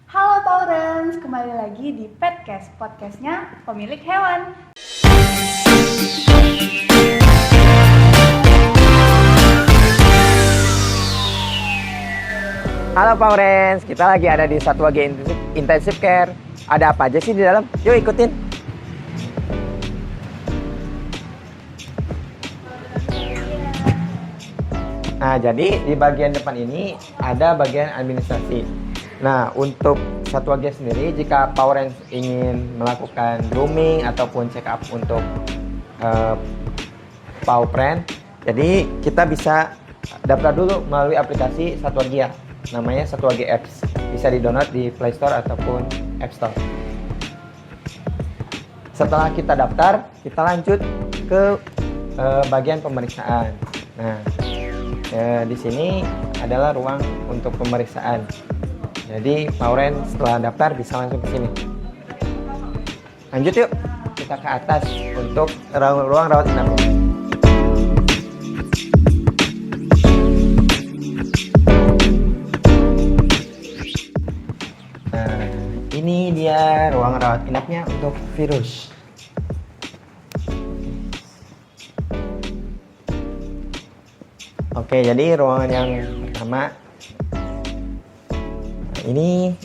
Halo Taurens, kembali lagi di Petcast, podcastnya pemilik hewan. Halo Taurens, kita lagi ada di Satwa G Intensive Care. Ada apa aja sih di dalam? Yuk ikutin. Nah, jadi di bagian depan ini ada bagian administrasi. Nah, untuk Satwa G sendiri, jika Taurens ingin melakukan grooming ataupun check up untuk Pauprens, jadi kita bisa daftar dulu melalui aplikasi Satwa Gia. Namanya Satwa G Apps. Bisa di-download di Play Store ataupun App Store. Setelah kita daftar, kita lanjut ke bagian pemeriksaan. Nah, di sini adalah ruang untuk pemeriksaan. Jadi, Taurens setelah daftar bisa langsung ke sini. Lanjut yuk, kita ke atas untuk ruang rawat inap. Nah, ini dia ruang rawat inapnya untuk virus. Oke, jadi ruangan yang pertama ini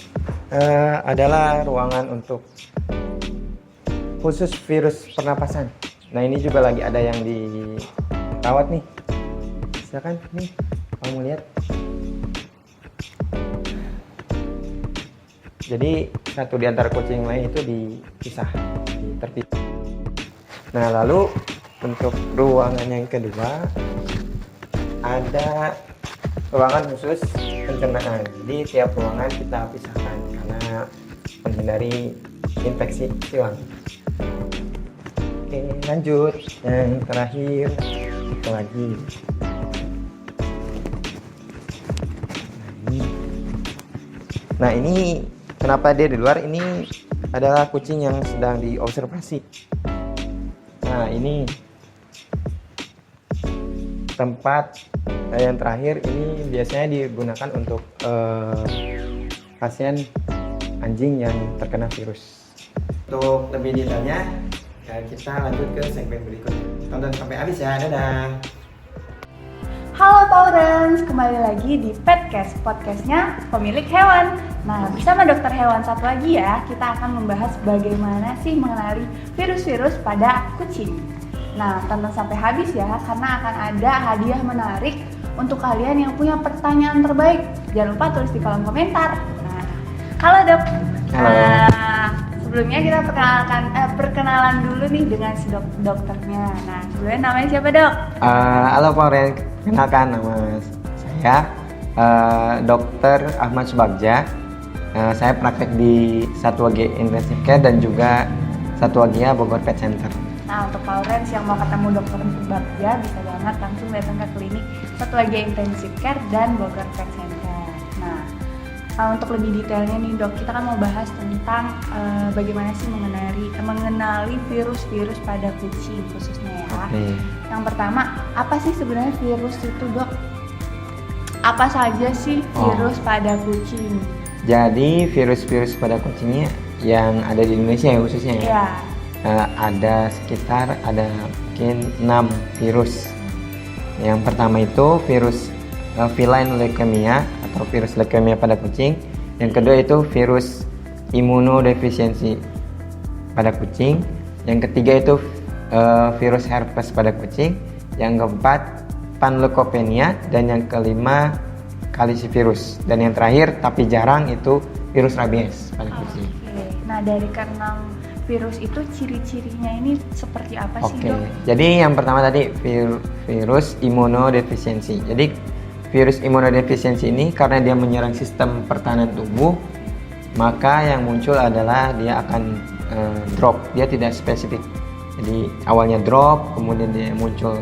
adalah ruangan untuk khusus virus pernapasan. Nah, ini juga lagi ada yang dirawat nih. Silakan nih, kamu lihat. Jadi satu di antara kucing lain itu dipisah, terpisah. Nah, lalu untuk ruangan yang kedua ada ruangan khusus pencernaan. Jadi tiap ruangan kita pisahkan karena menghindari infeksi silang. Oke, lanjut. Yang terakhir itu lagi. Nah, ini kenapa dia di luar? Ini adalah kucing yang sedang diobservasi. Nah, ini tempat yang terakhir ini biasanya digunakan untuk pasien anjing yang terkena virus. Untuk lebih detailnya, kita lanjut ke segmen berikutnya. Tonton sampai habis ya, dadah! Halo Taurens, kembali lagi di Petcast, podcastnya pemilik hewan. Nah, bersama dokter hewan satu lagi ya, kita akan membahas bagaimana sih mengenali virus-virus pada kucing. Nah, tonton sampai habis ya, karena akan ada hadiah menarik untuk kalian yang punya pertanyaan terbaik. Jangan lupa tulis di kolom komentar. Nah, halo dok. Nah, sebelumnya kita perkenalan dulu nih dengan si dokternya. Nah, sebelumnya namanya siapa dok? Halo Taurens, kenalkan nama saya Dr. Ahmad Subagja. Saya praktek di Satwa G Intensive Care dan juga Satwa Gia Bogor Pet Center. Nah, untuk Taurens yang mau ketemu dokter Subagja bisa banget langsung datang ke klinik Satwa G Intensive Care dan Bogor Pet Center. Nah, untuk lebih detailnya nih dok, kita kan mau bahas tentang bagaimana sih mengenali virus-virus pada kucing khususnya ya. Okay. Yang pertama, apa sih sebenarnya virus itu dok? Apa saja sih virus pada kucing? Jadi virus-virus pada kucingnya yang ada di Indonesia ya khususnya ya? Iya. Ada mungkin 6 virus. Yang pertama itu virus feline leukemia atau virus leukemia pada kucing. Yang kedua itu virus imunodefisiensi pada kucing. Yang ketiga itu virus herpes pada kucing. Yang keempat panleukopenia dan yang kelima kalisivirus. Dan yang terakhir tapi jarang itu virus rabies pada kucing. Oke. Nah, dari keenam virus itu ciri-cirinya ini seperti apa sih dok? Jadi yang pertama tadi virus imunodefisiensi. Jadi virus imunodefisiensi ini karena dia menyerang sistem pertahanan tubuh, maka yang muncul adalah dia akan drop. Dia tidak spesifik. Jadi awalnya drop, kemudian dia muncul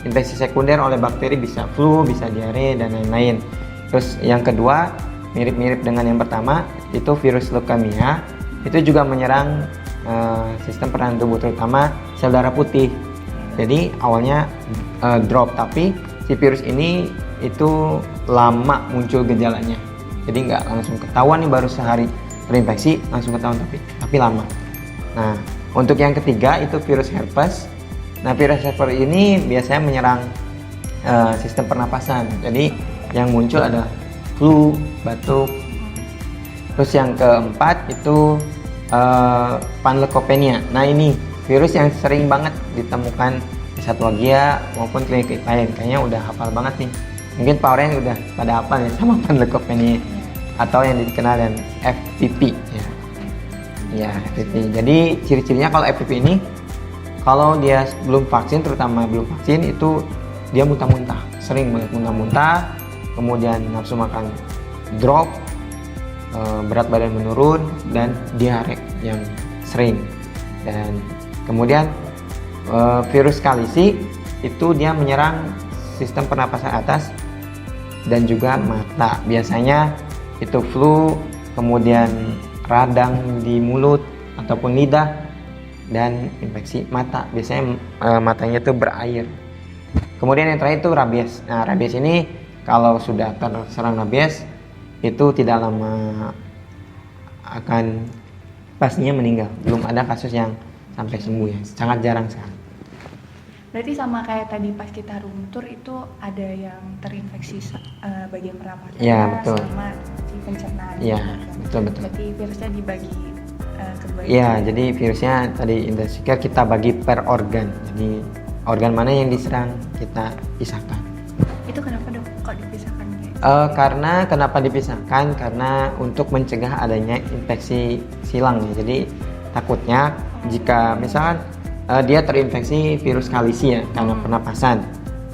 infeksi sekunder oleh bakteri, bisa flu, bisa diare dan lain-lain. Terus yang kedua mirip-mirip dengan yang pertama itu virus leukemia. Itu juga menyerang sistem pertahanan tubuh, terutama sel darah putih. Jadi awalnya drop, tapi si virus ini itu lama muncul gejalanya. Jadi nggak langsung ketahuan nih baru sehari terinfeksi langsung ketahuan, tapi lama. Nah, untuk yang ketiga itu virus herpes. Nah, virus herpes ini biasanya menyerang sistem pernapasan. Jadi yang muncul ada flu, batuk. Terus yang keempat itu panleukopenia. Nah, ini virus yang sering banget ditemukan di Satwa Gia maupun klinik lain. Kayaknya udah hafal banget nih. Mungkin Pak Oren udah pada hafal ya sama panleukopenia atau yang dikenal dengan FPP ya. Ya, FPP. Jadi ciri-cirinya kalau FPP ini kalau dia belum vaksin, terutama belum vaksin, itu dia muntah-muntah, sering banget muntah-muntah, kemudian nafsu makan drop, berat badan menurun, dan diare yang sering. Dan kemudian virus kalisi itu dia menyerang sistem pernapasan atas dan juga mata. Biasanya itu flu, kemudian radang di mulut ataupun lidah, dan infeksi mata. Biasanya matanya itu berair. Kemudian yang terakhir itu rabies. Nah, rabies ini kalau sudah terserang rabies itu tidak lama akan pastinya meninggal. Belum ada kasus yang sampai sembuh ya, sangat jarang sekali. Berarti sama kayak tadi pas kita room tour itu ada yang terinfeksi bagian pernapasan Ya, betul. sama si pencernaan. Ya, betul. Berarti virusnya dibagi ke dua. Ya, jadi virusnya tadi Indosiar kita bagi per organ. Jadi organ mana yang diserang kita pisahkan. Itu kenapa dok kok dipisahkan? Karena kenapa dipisahkan? Karena untuk mencegah adanya infeksi silang ya. Jadi takutnya jika misalkan dia terinfeksi virus kalisi ya karena pernapasan,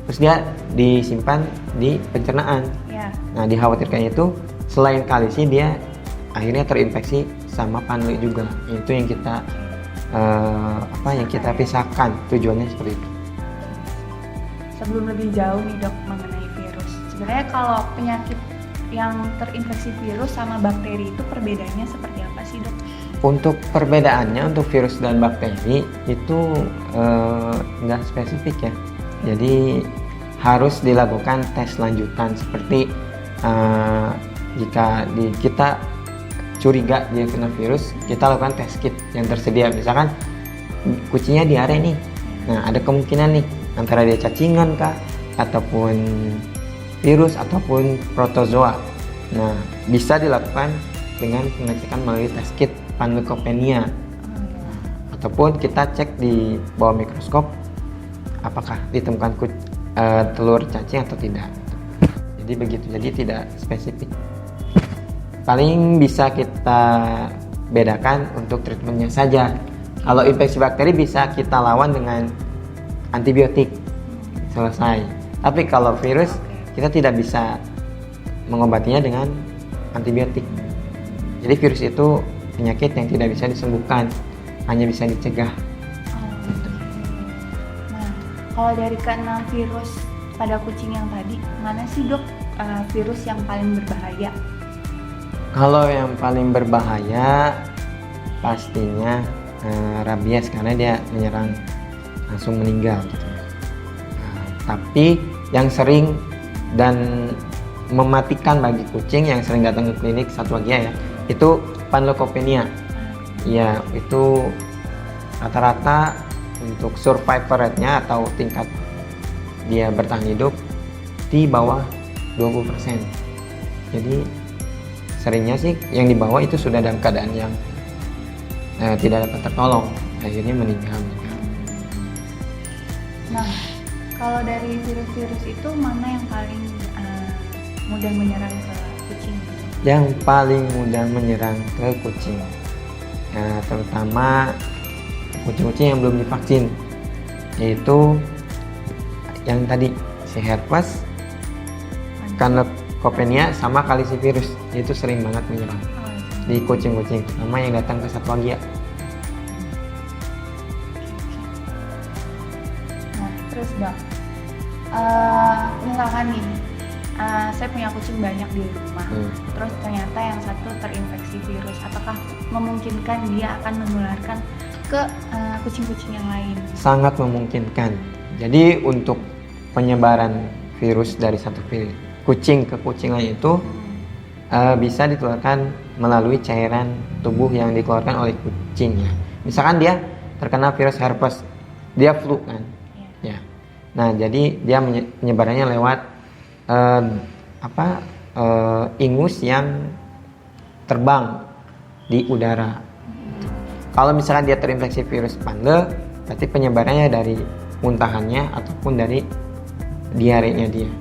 terus dia disimpan di pencernaan. Ya. Nah, dikhawatirkan itu selain kalisi dia akhirnya terinfeksi sama panle juga. Itu yang kita yang kita pisahkan, tujuannya seperti itu. Sebelum lebih jauh nih dok mengenai virus, sebenarnya kalau penyakit yang terinfeksi virus sama bakteri itu perbedaannya seperti apa sih dok? Untuk perbedaannya untuk virus dan bakteri itu nggak spesifik ya. Jadi harus dilakukan tes lanjutan seperti jika kita curiga dia kena virus, kita lakukan tes kit yang tersedia. Misalkan kucingnya diare nih, nah ada kemungkinan nih antara dia cacingan kah, ataupun virus ataupun protozoa. Nah, bisa dilakukan dengan pengecekan melalui tes kit panleukopenia, ataupun kita cek di bawah mikroskop apakah ditemukan telur cacing atau tidak. Jadi begitu, jadi tidak spesifik. Paling bisa kita bedakan untuk treatmentnya saja. Kalau infeksi bakteri bisa kita lawan dengan antibiotik, selesai. Tapi kalau virus kita tidak bisa mengobatinya dengan antibiotik. Jadi virus itu penyakit yang tidak bisa disembuhkan, hanya bisa dicegah. Nah, kalau dari keenam virus pada kucing yang tadi, mana sih dok virus yang paling berbahaya? Kalau yang paling berbahaya pastinya rabies, karena dia menyerang langsung meninggal gitu. Tapi yang sering dan mematikan bagi kucing yang sering datang ke klinik Satwa Gia ya, itu panleukopenia. Ya, itu rata-rata untuk survival rate-nya atau tingkat dia bertahan hidup di bawah 20%. Jadi seringnya sih yang di bawah itu sudah dalam keadaan yang tidak dapat tertolong, akhirnya meninggal. Nah, kalau dari virus-virus itu mana yang paling mudah menyerang ke kucing? Yang paling mudah menyerang ke kucing, terutama kucing-kucing yang belum divaksin, yaitu yang tadi si herpes, panleukopenia, sama kalisivirus. Itu sering banget menyerang di kucing-kucing, terutama yang datang ke Satwa Gia. Nah, terus dok, misalkan nih, saya punya kucing banyak di rumah, terus ternyata yang satu terinfeksi virus, apakah memungkinkan dia akan menularkan ke kucing-kucing yang lain? Sangat memungkinkan. Jadi untuk penyebaran virus dari satu kucing ke kucing lain itu bisa ditularkan melalui cairan tubuh yang dikeluarkan oleh kucing ya. Misalkan dia terkena virus herpes, dia flu kan, ya. Nah jadi dia menyebarannya lewat ingus yang terbang di udara. Kalau misalkan dia terinfeksi virus pandel, berarti penyebarannya dari muntahannya ataupun dari diarenya dia.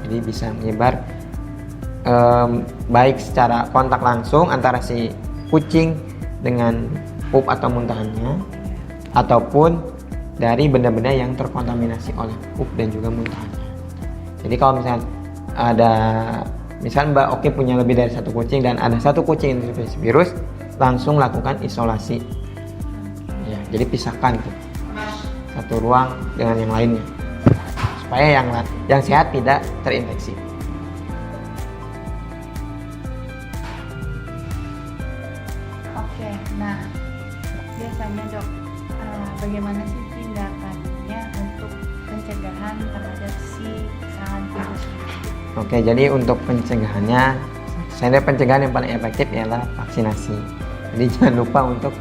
Jadi bisa menyebar baik secara kontak langsung antara si kucing dengan pup atau muntahannya, ataupun dari benda-benda yang terkontaminasi oleh pup dan juga muntahannya. Jadi kalau misalnya ada, misalnya Mbak Oki punya lebih dari satu kucing dan ada satu kucing yang terinfeksi virus, langsung lakukan isolasi. Ya, jadi pisahkan tuh satu ruang dengan yang lainnya supaya yang sehat tidak terinfeksi. Oke, nah biasanya dok, bagaimana sih tindakannya untuk pencegahan terhadap si serangan virus ini? Oke, jadi untuk pencegahannya, saya pencegahan yang paling efektif ialah vaksinasi. Jadi jangan lupa untuk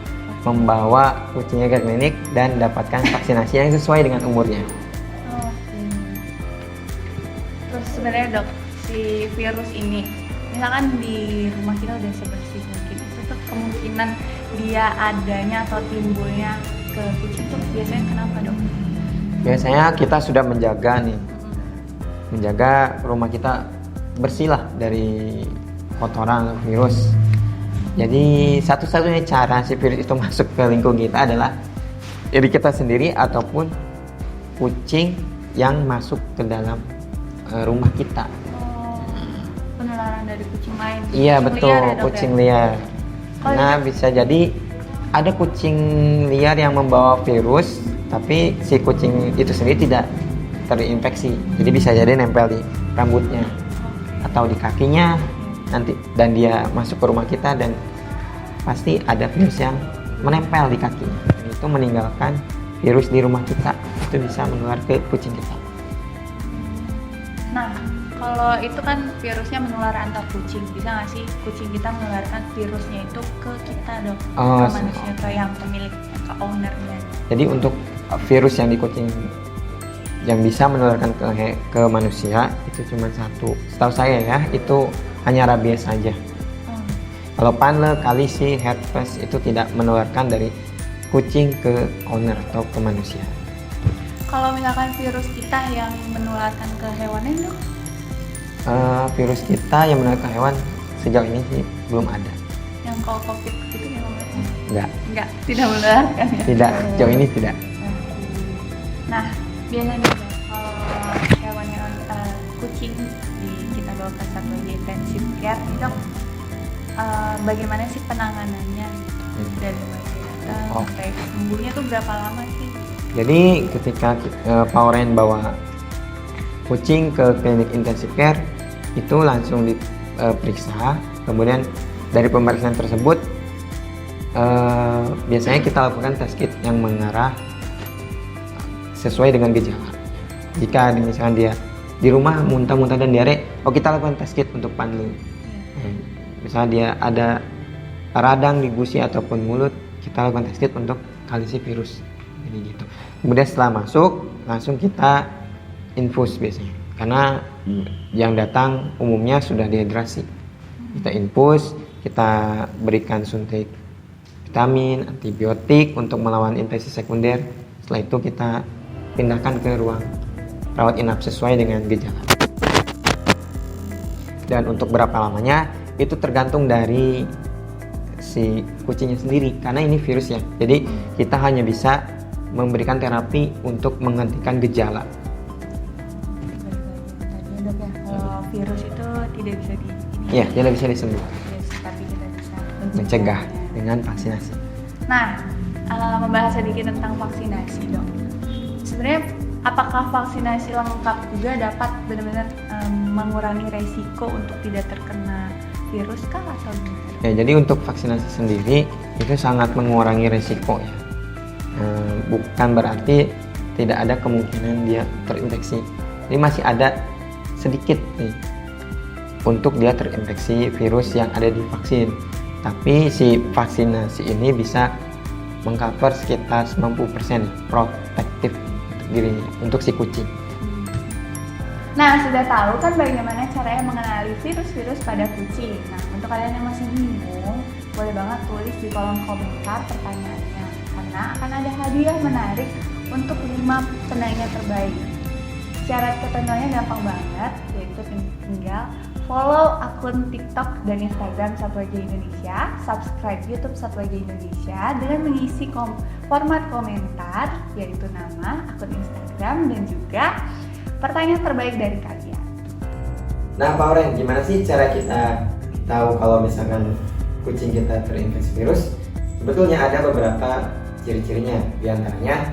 membawa kucingnya ke klinik dan dapatkan vaksinasi yang sesuai dengan umurnya. Oke. Terus sebenarnya dok, si virus ini, misalkan di rumah kita udah sebersih mungkin, itu tuh kemungkinan dia adanya atau timbulnya ke kucing tuh biasanya kenapa dok? Biasanya kita sudah menjaga rumah kita bersih lah dari kotoran virus. Jadi satu-satunya cara si virus itu masuk ke lingkungan kita adalah diri kita sendiri ataupun kucing yang masuk ke dalam rumah kita. Penularan dari kucing lain. Iya kucing betul, liar ya, dok, kucing ya? liar. Karena bisa jadi ada kucing liar yang membawa virus, tapi si kucing itu sendiri tidak terinfeksi. Jadi bisa jadi nempel di rambutnya atau di kakinya nanti, dan dia masuk ke rumah kita dan pasti ada virus yang menempel di kakinya. Dan itu meninggalkan virus di rumah kita. Itu bisa menular ke kucing kita. Nah, kalau itu kan virusnya menular antar kucing, bisa nggak sih kucing kita menularkan virusnya itu ke kita dok? Ke manusia, ke yang pemiliknya, ke ownernya. Jadi untuk virus yang di kucing yang bisa menularkan ke manusia itu cuma satu. Setahu saya ya, itu hanya rabies saja. Kalau panle, kalisi, herpes itu tidak menularkan dari kucing ke owner atau ke manusia. Kalau misalkan virus kita yang menularkan ke hewannya dok? Virus kita yang menularkan ke hewan sejauh ini sih belum ada. Yang kalau COVID gitu yang Enggak, tidak menularkan ya? tidak, sejauh ini tidak. Nah, biasanya kalau hewan-hewan kucing kita bawa ke satu intensive care nih dok, bagaimana sih penanganannya dari mulai datang sampai sembuhnya tuh berapa lama sih? Jadi ketika Pak Oren bawa kucing ke klinik intensive care itu langsung diperiksa, kemudian dari pemeriksaan tersebut biasanya kita lakukan tes kit yang mengarah sesuai dengan gejala. Jika misalkan dia di rumah muntah-muntah dan diare, kita lakukan tes kit untuk panle. Misalnya dia ada radang di gusi ataupun mulut, kita lakukan tes kit untuk kalisi virus. Jadi gitu. Kemudian setelah masuk, langsung kita infus biasanya. Karena yang datang umumnya sudah dehidrasi. Kita infus, kita berikan suntik vitamin, antibiotik untuk melawan infeksi sekunder. Setelah itu kita pindahkan ke ruang rawat inap sesuai dengan gejala. Dan untuk berapa lamanya itu tergantung dari si kucingnya sendiri, karena ini virus ya. Jadi kita hanya bisa memberikan terapi untuk menghentikan gejala. Tadi dok ya, kalau virus itu tidak bisa Iya, tidak bisa disembuh. Tapi kita bisa Mencegah dengan vaksinasi. Nah, membahas sedikit tentang vaksinasi dok. Sebenarnya apakah vaksinasi lengkap juga dapat benar-benar mengurangi resiko untuk tidak terkena virus kah atau gimana? Ya, jadi untuk vaksinasi sendiri itu sangat mengurangi resiko ya. Bukan berarti tidak ada kemungkinan dia terinfeksi. Jadi masih ada sedikit nih untuk dia terinfeksi virus yang ada di vaksin. Tapi si vaksinasi ini bisa mengcover sekitar 90% protektif untuk dirinya, untuk si kucing. Nah, sudah tahu kan bagaimana caranya mengenali virus-virus pada kucing. Nah, untuk kalian yang masih bingung, boleh banget tulis di kolom komentar pertanyaannya. Karena akan ada hadiah menarik untuk 5 penanya terbaik. Syarat ketentuannya gampang banget, yaitu tinggal follow akun TikTok dan Instagram Satwa J Indonesia, subscribe YouTube Satwa J Indonesia dengan mengisi format komentar, yaitu nama, akun Instagram, dan juga pertanyaan terbaik dari kalian. Nah, Pak Oren, gimana sih cara kita tahu kalau misalkan kucing kita terinfeksi virus? Sebetulnya ada beberapa ciri-cirinya. Di antaranya,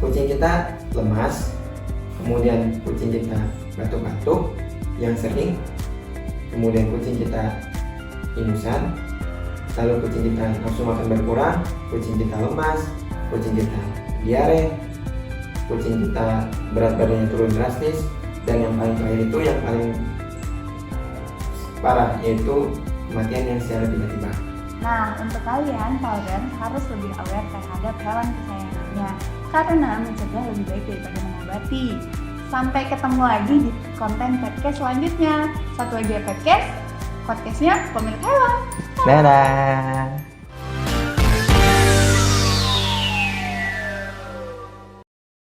kucing kita lemas, kemudian kucing kita batuk-batuk yang sering, kemudian kucing kita ingusan, lalu kucing kita nafsu makan berkurang, kucing kita lemas, kucing kita diare, kucing kita berat badannya turun drastis, dan yang paling terakhir itu yang paling parah, yaitu kematian yang secara tiba-tiba. Nah, untuk kalian, Paudens harus lebih aware terhadap hewan kesayangannya karena mencegah lebih baik daripada mengobati. Sampai ketemu lagi di konten podcast selanjutnya. Satwa J Podcast, podcastnya pemilik hewan. Dadah.